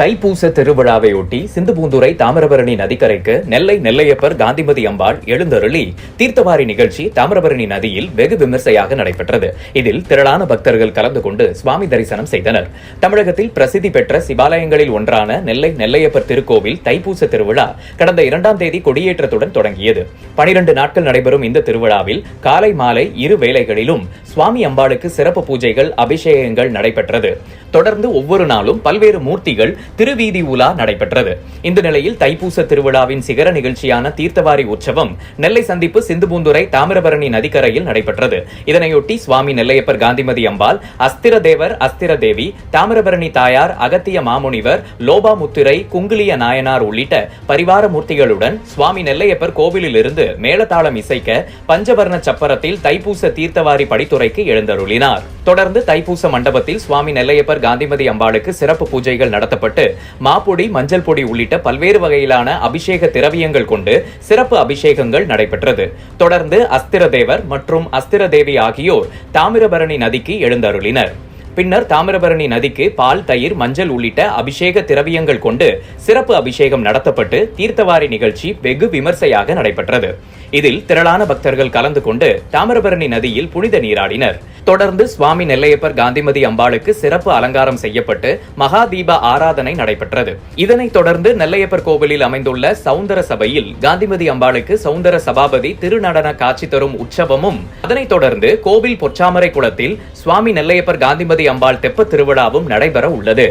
தைப்பூச திருவிழாவையொட்டி சிந்துபூந்துரை தாமிரபரணி நதிக்கரைக்கு நெல்லை நெல்லையப்பர் காந்திமதி அம்பாள் எழுந்தருளி தீர்த்தவாரி நிகழ்ச்சி தாமிரபரணி நதியில் வெகு விமர்சையாக நடைபெற்றது. இதில் திரளான பக்தர்கள் கலந்து கொண்டு சுவாமி தரிசனம் செய்தனர். தமிழகத்தில் பிரசித்தி பெற்ற சிவாலயங்களில் ஒன்றான நெல்லை நெல்லையப்பர் திருக்கோவில் தைப்பூச திருவிழா கடந்த 2ஆம் தேதி கொடியேற்றத்துடன் தொடங்கியது. 12 நாட்கள் நடைபெறும் இந்த திருவிழாவில் காலை மாலை இரு வேளைகளிலும் சுவாமி அம்பாளுக்கு சிறப்பு பூஜைகள் அபிஷேகங்கள் நடைபெற்றது. தொடர்ந்து ஒவ்வொரு நாளும் பல்வேறு மூர்த்திகள் திருவீதி உலா நடைபெற்றது. இந்த நிலையில் தைப்பூச திருவிழாவின் சிகர நிகழ்ச்சியான தீர்த்தவாரி உற்சவம் நெல்லை சந்திப்பு சிந்துபூந்துரை தாமிரபரணி நதிக்கரையில் நடைபெற்றது. இதனையொட்டி சுவாமி நெல்லையப்பர் காந்திமதி அம்பாள், அஸ்திர தேவர் அஸ்திர தேவி, தாமிரபரணி தாயார், அகத்திய மாமுனிவர், லோபாமுத்திரை, குங்குலிய நாயனார் உள்ளிட்ட பரிவார மூர்த்திகளுடன் சுவாமி நெல்லையப்பர் கோவிலில் இருந்து மேளதாளம் இசைக்க பஞ்சவர்ண சப்பரத்தில் தைப்பூச தீர்த்தவாரி படித்துறைக்கு எழுந்தருளினார். தொடர்ந்து தைப்பூச மண்டபத்தில் சுவாமி நெல்லையப்பர் காந்திமதி அம்பாளுக்கு சிறப்பு பூஜைகள் நடத்தப்பட்டு மாப்பொடி, மஞ்சள் பொடி உள்ளிட்ட பல்வேறு வகையிலான அபிஷேக திரவியங்கள் கொண்டு சிறப்பு அபிஷேகங்கள் நடைபெற்றது. தொடர்ந்து அஸ்திர தேவர் மற்றும் அஸ்திர தேவி ஆகியோர் தாமிரபரணி நதிக்கு எழுந்தருளினர். பின்னர் தாமிரபரணி நதிக்கு பால், தயிர், மஞ்சள் உள்ளிட்ட அபிஷேக திரவியங்கள் கொண்டு சிறப்பு அபிஷேகம் நடத்தப்பட்டு தீர்த்தவாரி நிகழ்ச்சி வெகு விமர்சையாக நடைபெற்றது. இதில் திரளான பக்தர்கள் கலந்து கொண்டு தாமிரபரணி நதியில் புனித நீராடினர். தொடர்ந்து சுவாமி நெல்லையப்பர் காந்திமதி அம்பாளுக்கு சிறப்பு அலங்காரம் செய்யப்பட்டு மகா தீப ஆராதனை நடைபெற்றது. இதனைத் தொடர்ந்து நெல்லையப்பர் கோவிலில் அமைந்துள்ள சௌந்தர சபையில் காந்திமதி அம்பாளுக்கு சௌந்தர சபாபதி திருநடன காட்சி தரும் உற்சவமும், அதனைத் தொடர்ந்து கோவில் பொற்றாமரை குளத்தில் சுவாமி நெல்லையப்பர் காந்திமதி அம்பாள் தெப்ப திருவிழாவும் நடைபெற உள்ளது.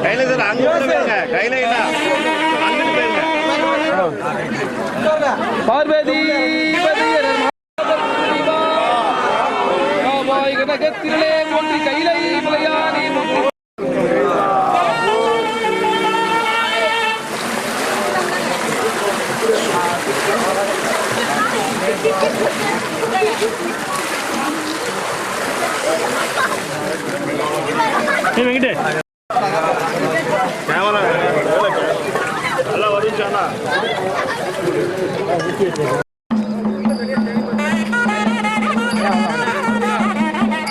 கையில சார் அங்க போயிருங்க, கையில இல்ல அங்கிட்டு போயிருங்க. பார்வதி கனகத்திலே ஒன்று கைலை விளையாடி கேமரா நல்லா வருச்சானா